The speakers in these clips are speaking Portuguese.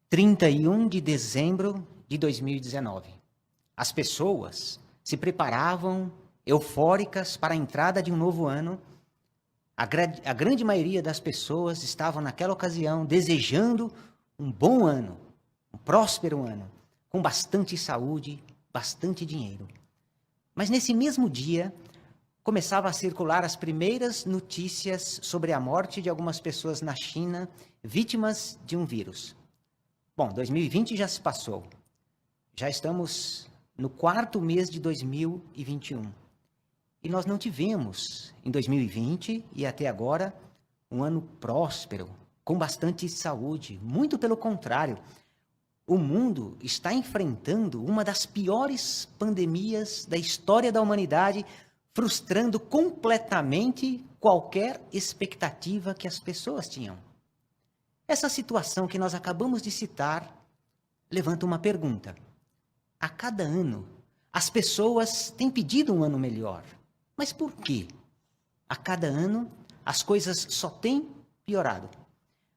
31 de dezembro de 2019. As pessoas se preparavam eufóricas para a entrada de um novo ano. A grande maioria das pessoas estavam naquela ocasião desejando um bom ano, um próspero ano, com bastante saúde, bastante dinheiro. Mas nesse mesmo dia, começava a circular as primeiras notícias sobre a morte de algumas pessoas na China, vítimas de um vírus. Bom, 2020 já se passou. Já estamos no 4º mês de 2021. E nós não tivemos, em 2020 e até agora, um ano próspero, com bastante saúde. Muito pelo contrário, o mundo está enfrentando uma das piores pandemias da história da humanidade, frustrando completamente qualquer expectativa que as pessoas tinham. Essa situação que nós acabamos de citar levanta uma pergunta. A cada ano, as pessoas têm pedido um ano melhor. Mas por quê? A cada ano, as coisas só têm piorado.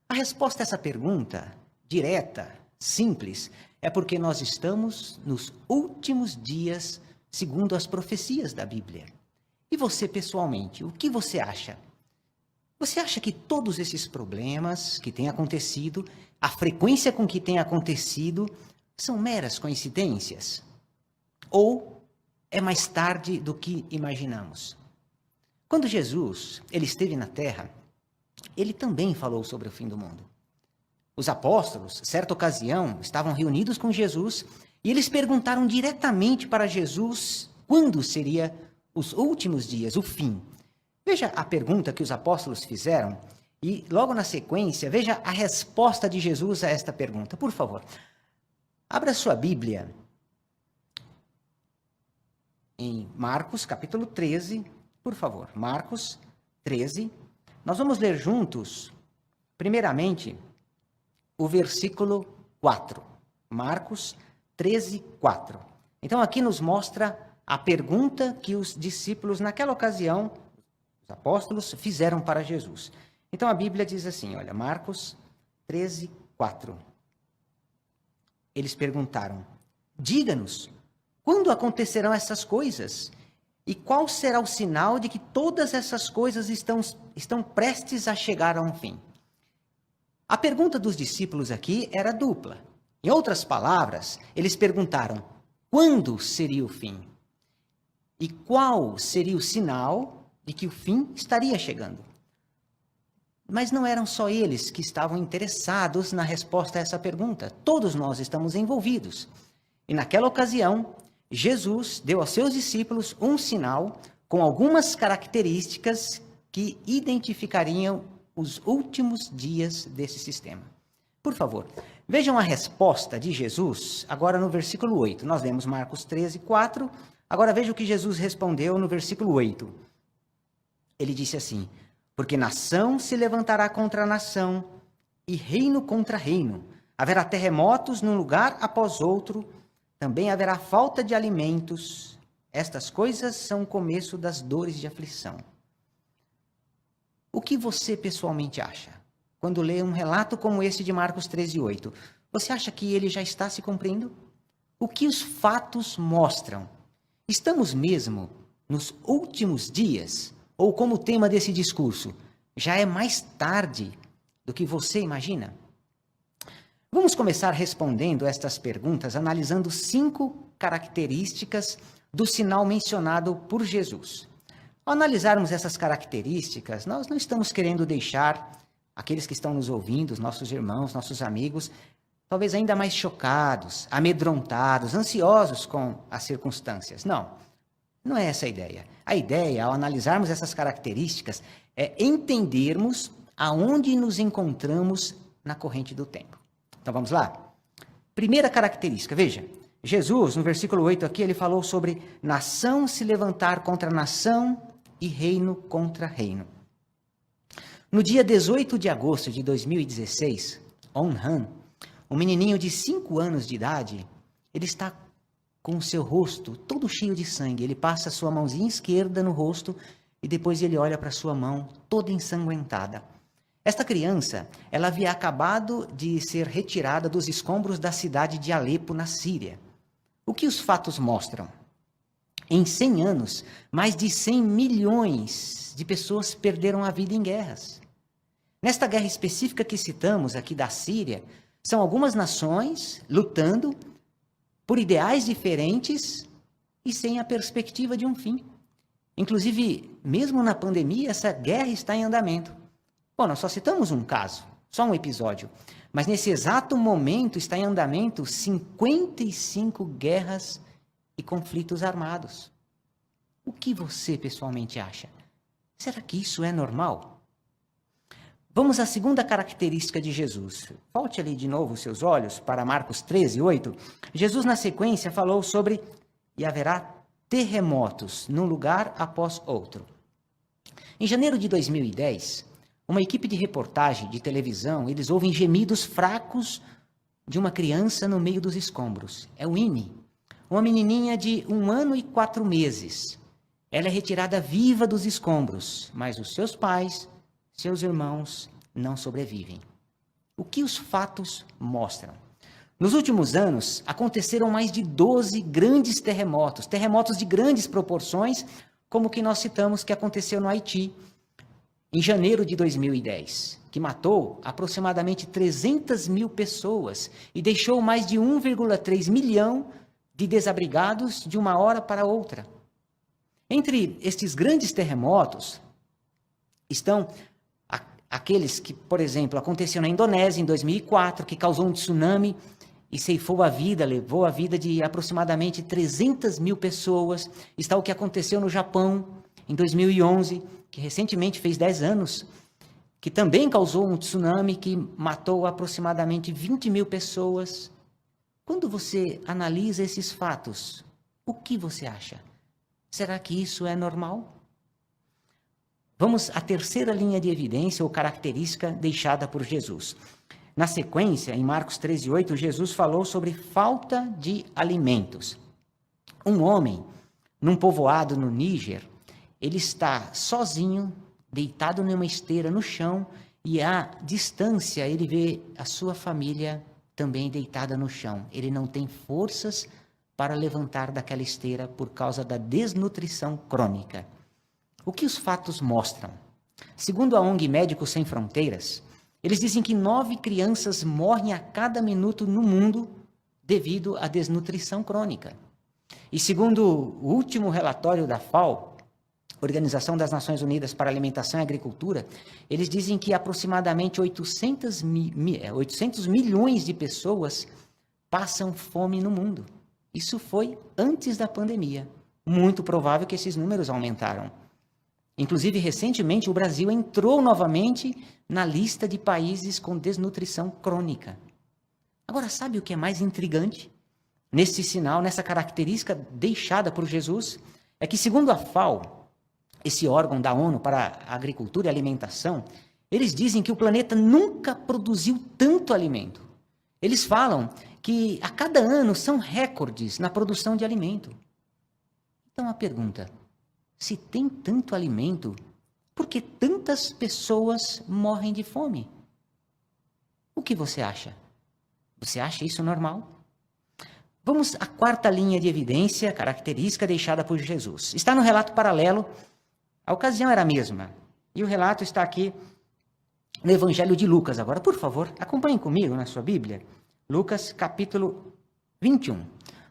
A resposta a essa pergunta, direta, simples, é porque nós estamos nos últimos dias, segundo as profecias da Bíblia. E você, pessoalmente, o que você acha? Você acha que todos esses problemas que têm acontecido, a frequência com que têm acontecido, são meras coincidências? Ou é mais tarde do que imaginamos? Quando Jesus ele esteve na Terra, ele também falou sobre o fim do mundo. Os apóstolos, certa ocasião, estavam reunidos com Jesus e eles perguntaram diretamente para Jesus quando seria os últimos dias, o fim. Veja a pergunta que os apóstolos fizeram e, logo na sequência, veja a resposta de Jesus a esta pergunta. Por favor, abra sua Bíblia em Marcos, capítulo 13, por favor. Marcos 13. Nós vamos ler juntos, primeiramente, o versículo 4. Marcos 13, 4. Então, aqui nos mostra a pergunta que os discípulos, naquela ocasião, os apóstolos, fizeram para Jesus. Então, a Bíblia diz assim, olha, Marcos 13, 4. Eles perguntaram, diga-nos, quando acontecerão essas coisas? E qual será o sinal de que todas essas coisas estão prestes a chegar a um fim? A pergunta dos discípulos aqui era dupla. Em outras palavras, eles perguntaram, quando seria o fim? E qual seria o sinal de que o fim estaria chegando? Mas não eram só eles que estavam interessados na resposta a essa pergunta. Todos nós estamos envolvidos. E naquela ocasião, Jesus deu aos seus discípulos um sinal com algumas características que identificariam os últimos dias desse sistema. Por favor, vejam a resposta de Jesus agora no versículo 8. Nós lemos Marcos 13, 4. Agora veja o que Jesus respondeu no versículo 8. Ele disse assim, porque nação se levantará contra nação e reino contra reino. Haverá terremotos num lugar após outro, também haverá falta de alimentos. Estas coisas são o começo das dores de aflição. O que você pessoalmente acha? Quando lê um relato como esse de Marcos 13, 8, você acha que ele já está se cumprindo? O que os fatos mostram? Estamos mesmo nos últimos dias? Ou como o tema desse discurso, já é mais tarde do que você imagina? Vamos começar respondendo estas perguntas analisando 5 características do sinal mencionado por Jesus. Ao analisarmos essas características, nós não estamos querendo deixar aqueles que estão nos ouvindo, os nossos irmãos, nossos amigos, talvez ainda mais chocados, amedrontados, ansiosos com as circunstâncias. Não é essa a ideia. A ideia, ao analisarmos essas características, é entendermos aonde nos encontramos na corrente do tempo. Então, vamos lá? Primeira característica, veja. Jesus, no versículo 8 aqui, ele falou sobre nação se levantar contra nação e reino contra reino. No dia 18 de agosto de 2016, On Han, um menininho de 5 anos de idade, ele está com o seu rosto todo cheio de sangue. Ele passa a sua mãozinha esquerda no rosto e depois ele olha para a sua mão toda ensanguentada. Esta criança, ela havia acabado de ser retirada dos escombros da cidade de Alepo, na Síria. O que os fatos mostram? Em 100 anos, mais de 100 milhões de pessoas perderam a vida em guerras. Nesta guerra específica que citamos aqui da Síria, são algumas nações lutando por ideais diferentes e sem a perspectiva de um fim. Inclusive, mesmo na pandemia, essa guerra está em andamento. Bom, nós só citamos um caso, só um episódio, mas nesse exato momento está em andamento 55 guerras e conflitos armados. O que você pessoalmente acha? Será que isso é normal? Vamos à segunda característica de Jesus. Volte ali de novo os seus olhos para Marcos 13:8. Jesus, na sequência, falou sobre e haverá terremotos num lugar após outro. Em janeiro de 2010, uma equipe de reportagem de televisão, eles ouvem gemidos fracos de uma criança no meio dos escombros. É Winnie, uma menininha de 1 ano e 4 meses. Ela é retirada viva dos escombros, mas os seus pais, seus irmãos não sobrevivem. O que os fatos mostram? Nos últimos anos, aconteceram mais de 12 grandes terremotos, terremotos de grandes proporções, como o que nós citamos que aconteceu no Haiti, em janeiro de 2010, que matou aproximadamente 300 mil pessoas e deixou mais de 1,3 milhão de desabrigados de uma hora para outra. Entre estes grandes terremotos estão aqueles que, por exemplo, aconteceu na Indonésia em 2004, que causou um tsunami e ceifou a vida, levou a vida de aproximadamente 300 mil pessoas. Está o que aconteceu no Japão em 2011, que recentemente fez 10 anos, que também causou um tsunami que matou aproximadamente 20 mil pessoas. Quando você analisa esses fatos, o que você acha? Será que isso é normal? Vamos à terceira linha de evidência ou característica deixada por Jesus. Na sequência, em Marcos 13:8, Jesus falou sobre falta de alimentos. Um homem, num povoado no Níger, ele está sozinho, deitado numa esteira no chão, e à distância ele vê a sua família também deitada no chão. Ele não tem forças para levantar daquela esteira por causa da desnutrição crônica. O que os fatos mostram? Segundo a ONG Médicos Sem Fronteiras, eles dizem que 9 crianças morrem a cada minuto no mundo devido à desnutrição crônica. E segundo o último relatório da FAO, Organização das Nações Unidas para Alimentação e Agricultura, eles dizem que aproximadamente 800 milhões de pessoas passam fome no mundo. Isso foi antes da pandemia. Muito provável que esses números aumentaram. Inclusive, recentemente, o Brasil entrou novamente na lista de países com desnutrição crônica. Agora, sabe o que é mais intrigante? Nesse sinal, nessa característica deixada por Jesus, é que, segundo a FAO, esse órgão da ONU para a Agricultura e Alimentação, eles dizem que o planeta nunca produziu tanto alimento. Eles falam que a cada ano são recordes na produção de alimento. Então, a pergunta: se tem tanto alimento, por que tantas pessoas morrem de fome? O que você acha? Você acha isso normal? Vamos à quarta linha de evidência, característica deixada por Jesus. Está no relato paralelo, a ocasião era a mesma. E o relato está aqui no Evangelho de Lucas. Agora, por favor, acompanhem comigo na sua Bíblia. Lucas, capítulo 21.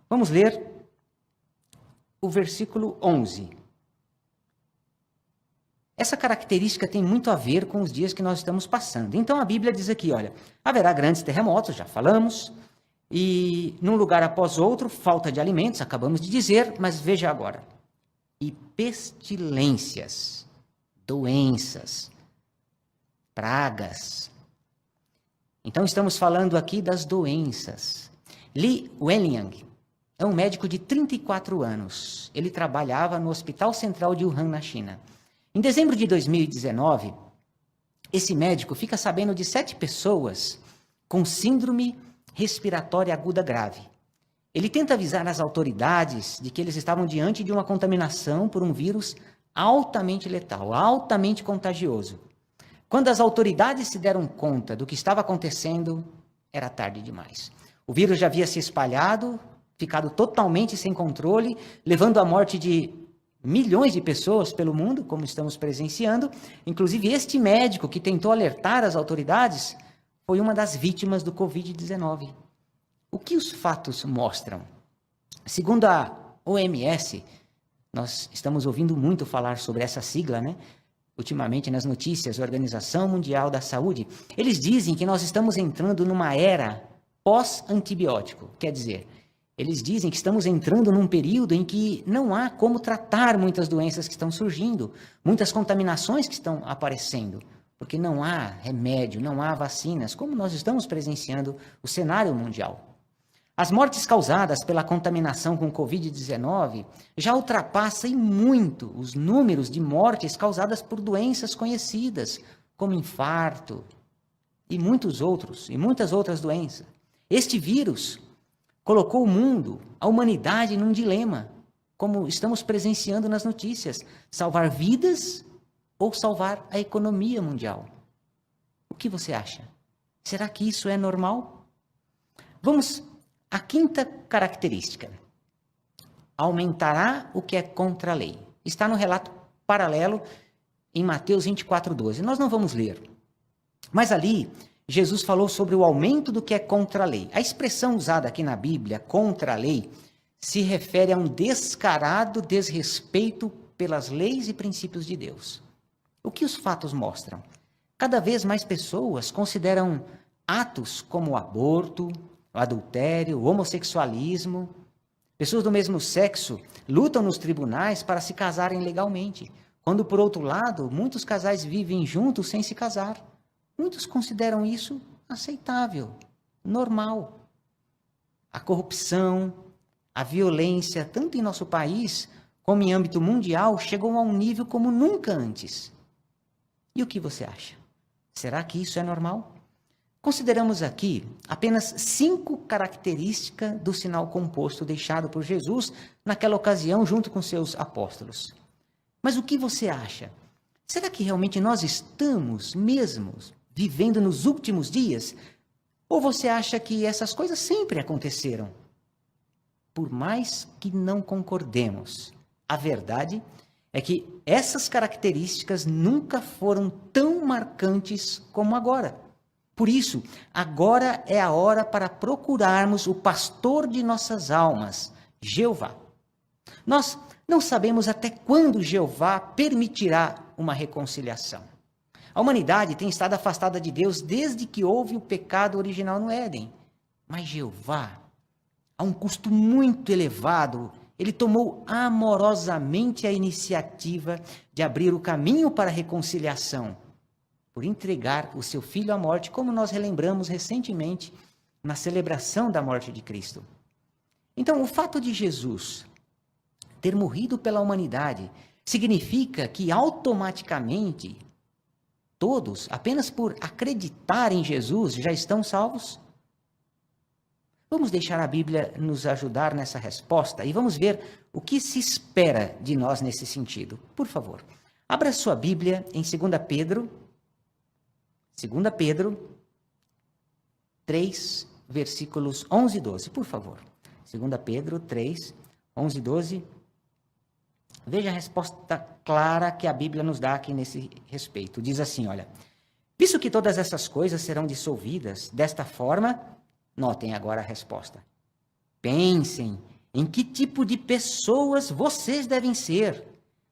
Vamos ler o versículo 11. Essa característica tem muito a ver com os dias que nós estamos passando. Então, a Bíblia diz aqui, olha, haverá grandes terremotos, já falamos, e num lugar após outro, falta de alimentos, acabamos de dizer, mas veja agora. E pestilências, doenças, pragas. Então, estamos falando aqui das doenças. Li Wenliang é um médico de 34 anos. Ele trabalhava no Hospital Central de Wuhan, na China. Em dezembro de 2019, esse médico fica sabendo de 7 pessoas com síndrome respiratória aguda grave. Ele tenta avisar as autoridades de que eles estavam diante de uma contaminação por um vírus altamente letal, altamente contagioso. Quando as autoridades se deram conta do que estava acontecendo, era tarde demais. O vírus já havia se espalhado, ficado totalmente sem controle, levando à morte de milhões de pessoas pelo mundo, como estamos presenciando. Inclusive, este médico que tentou alertar as autoridades foi uma das vítimas do Covid-19. O que os fatos mostram? Segundo a OMS, nós estamos ouvindo muito falar sobre essa sigla, né? Ultimamente nas notícias, Organização Mundial da Saúde, eles dizem que nós estamos entrando numa era pós-antibiótico. Quer dizer, eles dizem que estamos entrando num período em que não há como tratar muitas doenças que estão surgindo, muitas contaminações que estão aparecendo, porque não há remédio, não há vacinas, como nós estamos presenciando o cenário mundial. As mortes causadas pela contaminação com Covid-19 já ultrapassam em muito os números de mortes causadas por doenças conhecidas, como infarto e muitas outras doenças. Este vírus colocou o mundo, a humanidade, num dilema, como estamos presenciando nas notícias: salvar vidas ou salvar a economia mundial. O que você acha? Será que isso é normal? Vamos à quinta característica. Aumentará o que é contra a lei. Está no relato paralelo em Mateus 24:12. Nós não vamos ler, mas ali Jesus falou sobre o aumento do que é contra a lei. A expressão usada aqui na Bíblia, contra a lei, se refere a um descarado desrespeito pelas leis e princípios de Deus. O que os fatos mostram? Cada vez mais pessoas consideram atos como o aborto, o adultério, o homossexualismo. Pessoas do mesmo sexo lutam nos tribunais para se casarem legalmente, quando, por outro lado, muitos casais vivem juntos sem se casar. Muitos consideram isso aceitável, normal. A corrupção, a violência, tanto em nosso país como em âmbito mundial, chegou a um nível como nunca antes. E o que você acha? Será que isso é normal? Consideramos aqui apenas 5 características do sinal composto deixado por Jesus naquela ocasião junto com seus apóstolos. Mas o que você acha? Será que realmente nós estamos mesmo vivendo nos últimos dias? Ou você acha que essas coisas sempre aconteceram? Por mais que não concordemos, a verdade é que essas características nunca foram tão marcantes como agora. Por isso, agora é a hora para procurarmos o pastor de nossas almas, Jeová. Nós não sabemos até quando Jeová permitirá uma reconciliação. A humanidade tem estado afastada de Deus desde que houve o pecado original no Éden. Mas Jeová, a um custo muito elevado, ele tomou amorosamente a iniciativa de abrir o caminho para a reconciliação, por entregar o seu Filho à morte, como nós relembramos recentemente na celebração da morte de Cristo. Então, o fato de Jesus ter morrido pela humanidade significa que automaticamente todos, apenas por acreditar em Jesus, já estão salvos? Vamos deixar a Bíblia nos ajudar nessa resposta e vamos ver o que se espera de nós nesse sentido. Por favor, abra sua Bíblia em 2 Pedro 3, versículos 11 e 12, por favor. 2 Pedro 3, 11 e 12. Veja a resposta clara que a Bíblia nos dá aqui nesse respeito. Diz assim, olha: visto que todas essas coisas serão dissolvidas, desta forma, notem agora a resposta. Pensem em que tipo de pessoas vocês devem ser.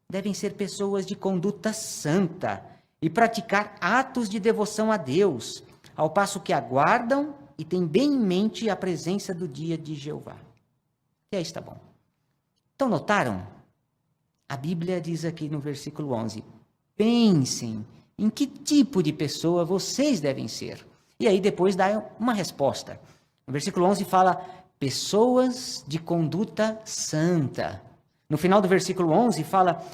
Devem ser pessoas de conduta santa e praticar atos de devoção a Deus, ao passo que aguardam e têm bem em mente a presença do dia de Jeová. E aí está bom. Então, notaram? A Bíblia diz aqui no versículo 11, pensem em que tipo de pessoa vocês devem ser. E aí depois dá uma resposta. No versículo 11 fala, pessoas de conduta santa. No final do versículo 11 fala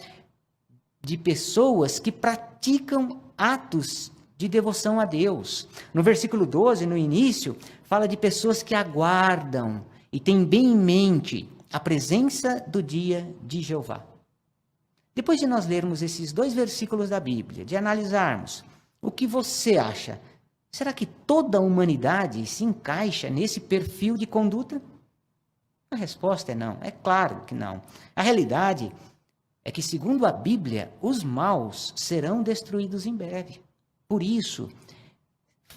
de pessoas que praticam atos de devoção a Deus. No versículo 12, no início, fala de pessoas que aguardam e têm bem em mente a presença do dia de Jeová. Depois de nós lermos esses 2 versículos da Bíblia, de analisarmos O que você acha? Será que toda a humanidade se encaixa nesse perfil de conduta? A resposta é não, é claro que não. A realidade é que, segundo a Bíblia, os maus serão destruídos em breve. Por isso,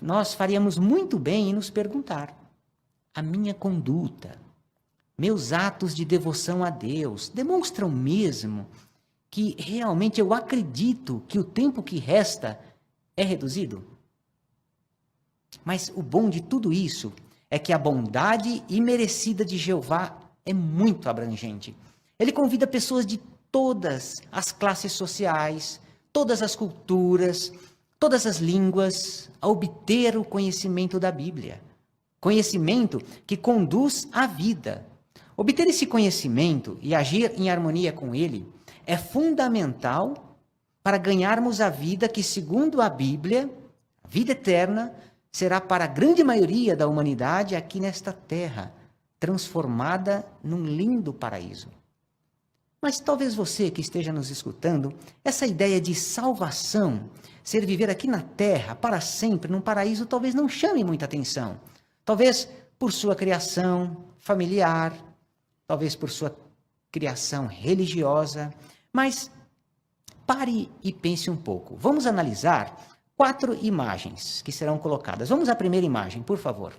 nós faríamos muito bem em nos perguntar: a minha conduta, meus atos de devoção a Deus, demonstram mesmo que realmente eu acredito que o tempo que resta é reduzido? Mas o bom de tudo isso é que a bondade imerecida de Jeová é muito abrangente. Ele convida pessoas de todas as classes sociais, todas as culturas, todas as línguas a obter o conhecimento da Bíblia. Conhecimento que conduz à vida. Obter esse conhecimento e agir em harmonia com ele é fundamental para ganharmos a vida que, segundo a Bíblia, a vida eterna, será para a grande maioria da humanidade aqui nesta terra, transformada num lindo paraíso. Mas talvez você que esteja nos escutando, essa ideia de salvação, ser viver aqui na terra para sempre, num paraíso, talvez não chame muita atenção. Talvez por sua criação familiar, talvez por sua criação religiosa, mas pare e pense um pouco. Vamos analisar 4 imagens que serão colocadas. Vamos à primeira imagem, por favor.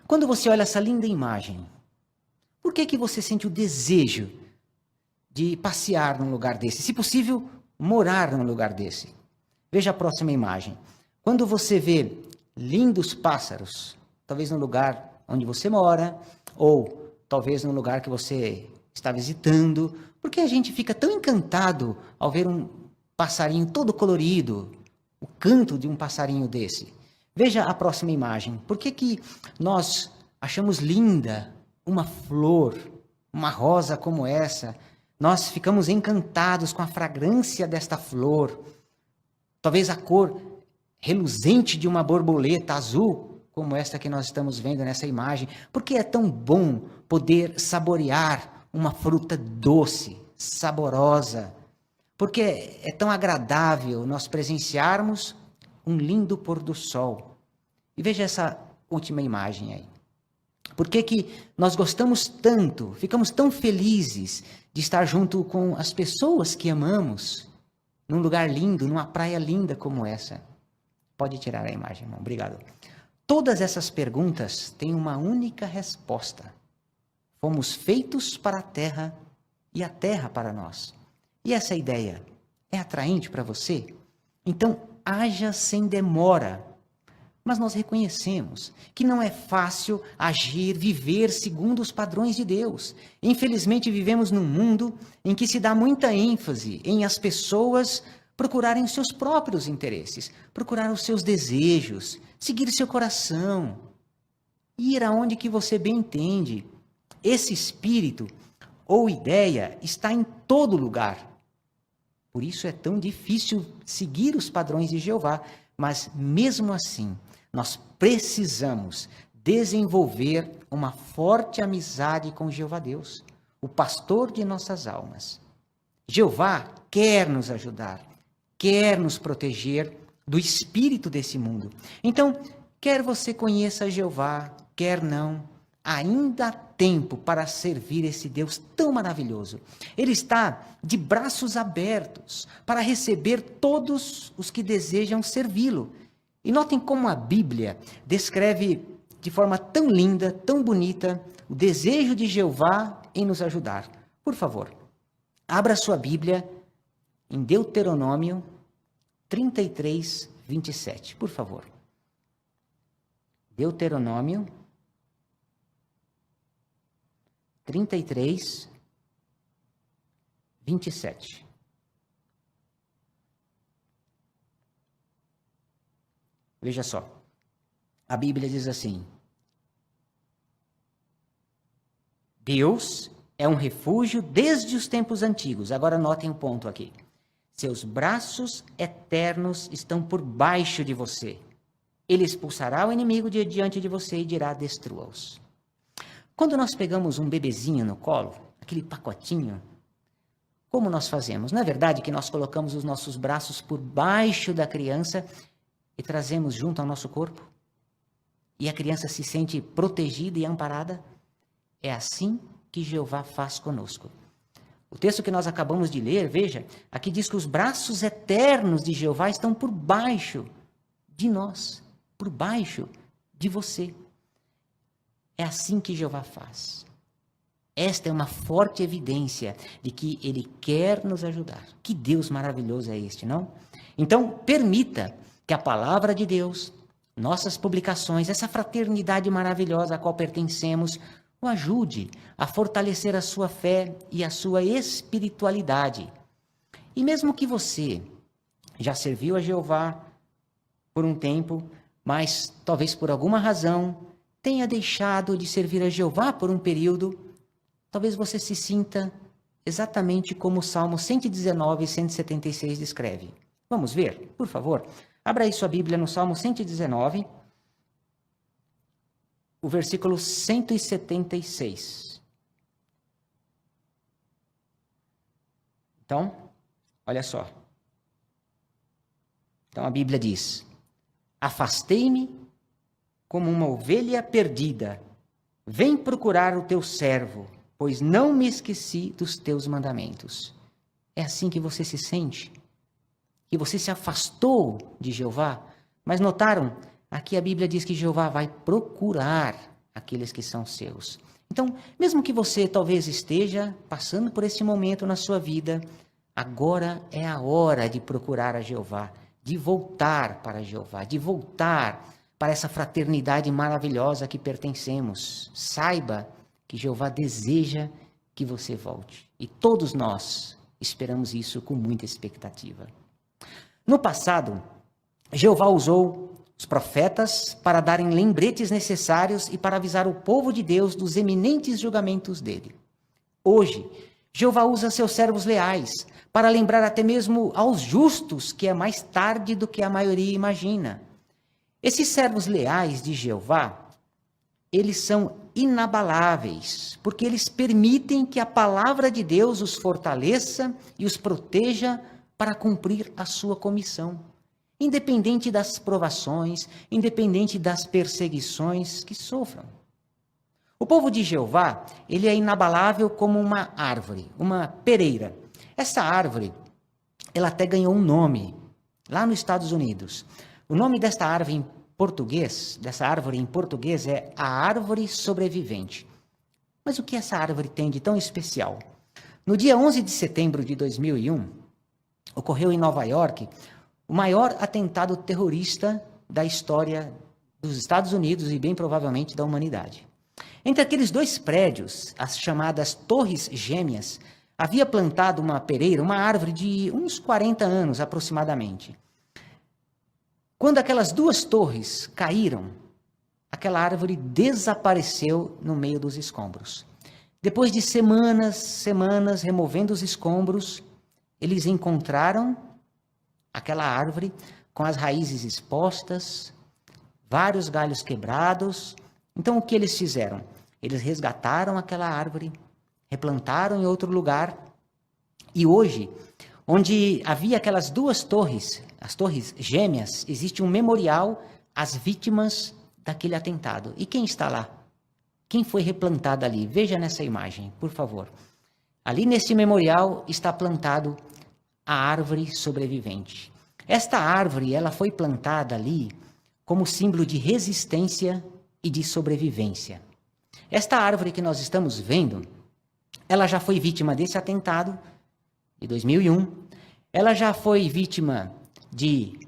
Quando você olha essa linda imagem, por que você sente o desejo de passear num lugar desse? Se possível, morar num lugar desse. Veja a próxima imagem. Quando você vê lindos pássaros, talvez no lugar onde você mora, ou talvez no lugar que você está visitando, por que a gente fica tão encantado ao ver um passarinho todo colorido, o canto de um passarinho desse? Veja a próxima imagem. Por que nós achamos linda uma flor, uma rosa como essa? Nós ficamos encantados com a fragrância desta flor. Talvez a cor reluzente de uma borboleta azul, como esta que nós estamos vendo nessa imagem. Por que é tão bom poder saborear uma fruta doce, saborosa? Porque é tão agradável nós presenciarmos um lindo pôr do sol. E veja essa última imagem aí. Por que nós gostamos tanto, ficamos tão felizes de estar junto com as pessoas que amamos, num lugar lindo, numa praia linda como essa? Pode tirar a imagem, irmão. Obrigado. Todas essas perguntas têm uma única resposta. Fomos feitos para a terra e a terra para nós. E essa ideia é atraente para você? Então, haja sem demora. Mas nós reconhecemos que não é fácil agir, viver segundo os padrões de Deus. Infelizmente, vivemos num mundo em que se dá muita ênfase em as pessoas procurarem os seus próprios interesses, procurar os seus desejos, seguir seu coração, ir aonde que você bem entende. Esse espírito ou ideia está em todo lugar. Por isso é tão difícil seguir os padrões de Jeová, mas mesmo assim, nós precisamos desenvolver uma forte amizade com Jeová Deus, o pastor de nossas almas. Jeová quer nos ajudar, quer nos proteger do espírito desse mundo. Então, quer você conheça Jeová, quer não, ainda há tempo para servir esse Deus tão maravilhoso. Ele está de braços abertos para receber todos os que desejam servi-lo. E notem como a Bíblia descreve de forma tão linda, tão bonita, o desejo de Jeová em nos ajudar. Por favor, abra sua Bíblia em Deuteronômio 33, 27. Por favor. Deuteronômio 33, 27. Veja só, a Bíblia diz assim: Deus é um refúgio desde os tempos antigos. Agora notem o ponto aqui. Seus braços eternos estão por baixo de você. Ele expulsará o inimigo de diante de você e dirá: destrua-os. Quando nós pegamos um bebezinho no colo, aquele pacotinho, Como nós fazemos? Não é verdade que nós colocamos os nossos braços por baixo da criança e trazemos junto ao nosso corpo? E a criança se sente protegida e amparada? É assim que Jeová faz conosco. O texto que nós acabamos de ler, veja, aqui diz que os braços eternos de Jeová estão por baixo de nós, por baixo de você. É assim que Jeová faz. Esta é uma forte evidência de que Ele quer nos ajudar. Que Deus maravilhoso é este, não? Então, permita que a palavra de Deus, nossas publicações, essa fraternidade maravilhosa a qual pertencemos, o ajude a fortalecer a sua fé e a sua espiritualidade. E mesmo que você já serviu a Jeová por um tempo, mas talvez por alguma razão tenha deixado de servir a Jeová por um período, talvez você se sinta exatamente como o Salmo 119 e 176 descreve. Vamos ver, por favor? Abra aí sua Bíblia no Salmo 119, o versículo 176. Então, olha só. Então a Bíblia diz: afastei-me como uma ovelha perdida. Vem procurar o teu servo, pois não me esqueci dos teus mandamentos. É assim que você se sente? Que você se afastou de Jeová? Mas notaram? Aqui a Bíblia diz que Jeová vai procurar aqueles que são seus. Então, mesmo que você talvez esteja passando por esse momento na sua vida, agora é a hora de procurar a Jeová, de voltar para Jeová, de voltar para essa fraternidade maravilhosa que pertencemos. Saiba que Jeová deseja que você volte. E todos nós esperamos isso com muita expectativa. No passado, Jeová usou os profetas para darem lembretes necessários e para avisar o povo de Deus dos eminentes julgamentos dele. Hoje, Jeová usa seus servos leais para lembrar até mesmo aos justos que é mais tarde do que a maioria imagina. Esses servos leais de Jeová, eles são inabaláveis, porque eles permitem que a palavra de Deus os fortaleça e os proteja para cumprir a sua comissão, independente das provações, independente das perseguições que sofram. O povo de Jeová, ele é inabalável como uma árvore, uma pereira. Essa árvore, ela até ganhou um nome lá nos Estados Unidos. O nome dessa árvore em português é a árvore sobrevivente. Mas o que essa árvore tem de tão especial? No dia 11 de setembro de 2001, ocorreu em Nova York o maior atentado terrorista da história dos Estados Unidos e bem provavelmente da humanidade. Entre aqueles dois prédios, as chamadas Torres Gêmeas, havia plantado uma pereira, uma árvore de uns 40 anos aproximadamente. Quando aquelas duas torres caíram, aquela árvore desapareceu no meio dos escombros. Depois de semanas removendo os escombros, eles encontraram aquela árvore com as raízes expostas, vários galhos quebrados. Então, o que eles fizeram? Eles resgataram aquela árvore, replantaram em outro lugar, e hoje, onde havia aquelas duas torres, as Torres Gêmeas, existe um memorial às vítimas daquele atentado. E quem está lá? Quem foi replantado ali? Veja nessa imagem, por favor. Ali nesse memorial está plantado a árvore sobrevivente. Esta árvore, ela foi plantada ali como símbolo de resistência e de sobrevivência. Esta árvore que nós estamos vendo, ela já foi vítima desse atentado de 2001. Ela já foi vítima de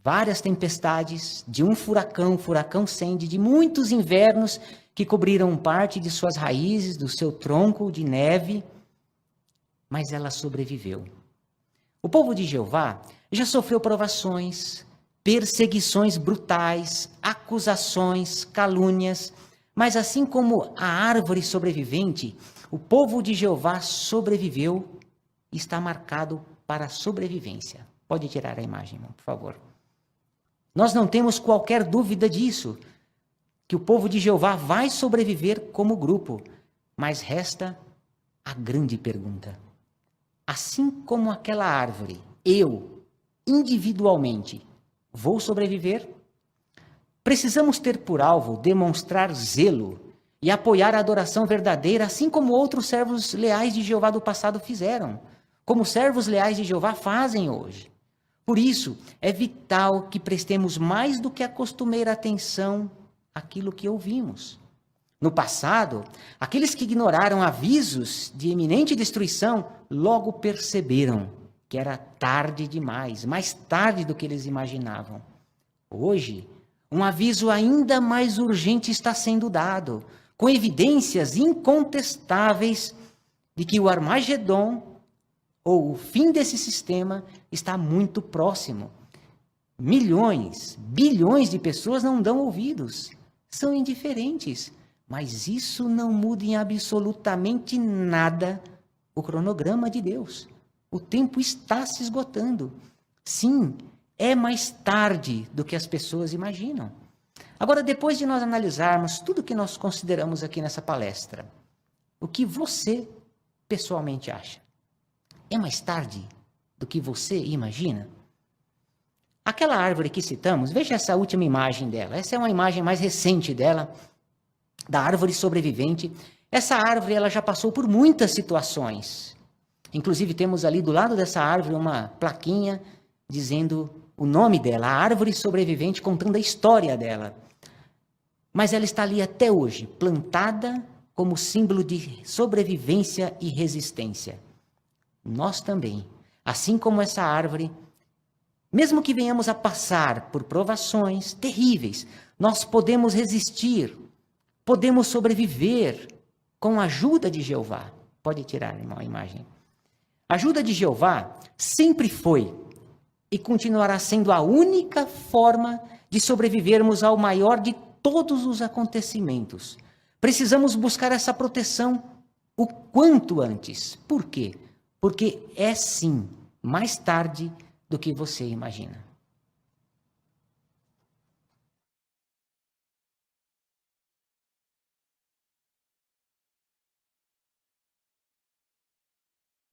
várias tempestades, de um furacão, furacão Sandy, de muitos invernos que cobriram parte de suas raízes, do seu tronco de neve, mas ela sobreviveu. O povo de Jeová já sofreu provações, perseguições brutais, acusações, calúnias, mas assim como a árvore sobrevivente, o povo de Jeová sobreviveu e está marcado para a sobrevivência. Pode tirar a imagem, por favor. Nós não temos qualquer dúvida disso, que o povo de Jeová vai sobreviver como grupo, mas resta a grande pergunta: assim como aquela árvore, eu, individualmente, vou sobreviver? Precisamos ter por alvo demonstrar zelo e apoiar a adoração verdadeira, assim como outros servos leais de Jeová do passado fizeram, como servos leais de Jeová fazem hoje. Por isso, é vital que prestemos mais do que a costumeira atenção àquilo que ouvimos. No passado, aqueles que ignoraram avisos de iminente destruição logo perceberam que era tarde demais, mais tarde do que eles imaginavam. Hoje, um aviso ainda mais urgente está sendo dado, com evidências incontestáveis de que o Armagedon, ou o fim desse sistema, está muito próximo. Milhões, bilhões de pessoas não dão ouvidos, são indiferentes, mas isso não muda em absolutamente nada o cronograma de Deus. O tempo está se esgotando. Sim, é mais tarde do que as pessoas imaginam. Agora, depois de nós analisarmos tudo que nós consideramos aqui nessa palestra, o que você pessoalmente acha? É mais tarde do que você imagina? Aquela árvore que citamos, veja essa última imagem dela. Essa é uma imagem mais recente dela, da árvore sobrevivente. Essa árvore ela já passou por muitas situações. Inclusive temos ali do lado dessa árvore uma plaquinha dizendo o nome dela, a árvore sobrevivente, contando a história dela. Mas ela está ali até hoje, plantada como símbolo de sobrevivência e resistência. Nós também, assim como essa árvore, mesmo que venhamos a passar por provações terríveis, nós podemos resistir, podemos sobreviver com a ajuda de Jeová. Pode tirar a imagem. A ajuda de Jeová sempre foi e continuará sendo a única forma de sobrevivermos ao maior de todos os acontecimentos. Precisamos buscar essa proteção o quanto antes. Por quê? Porque é sim mais tarde do que você imagina.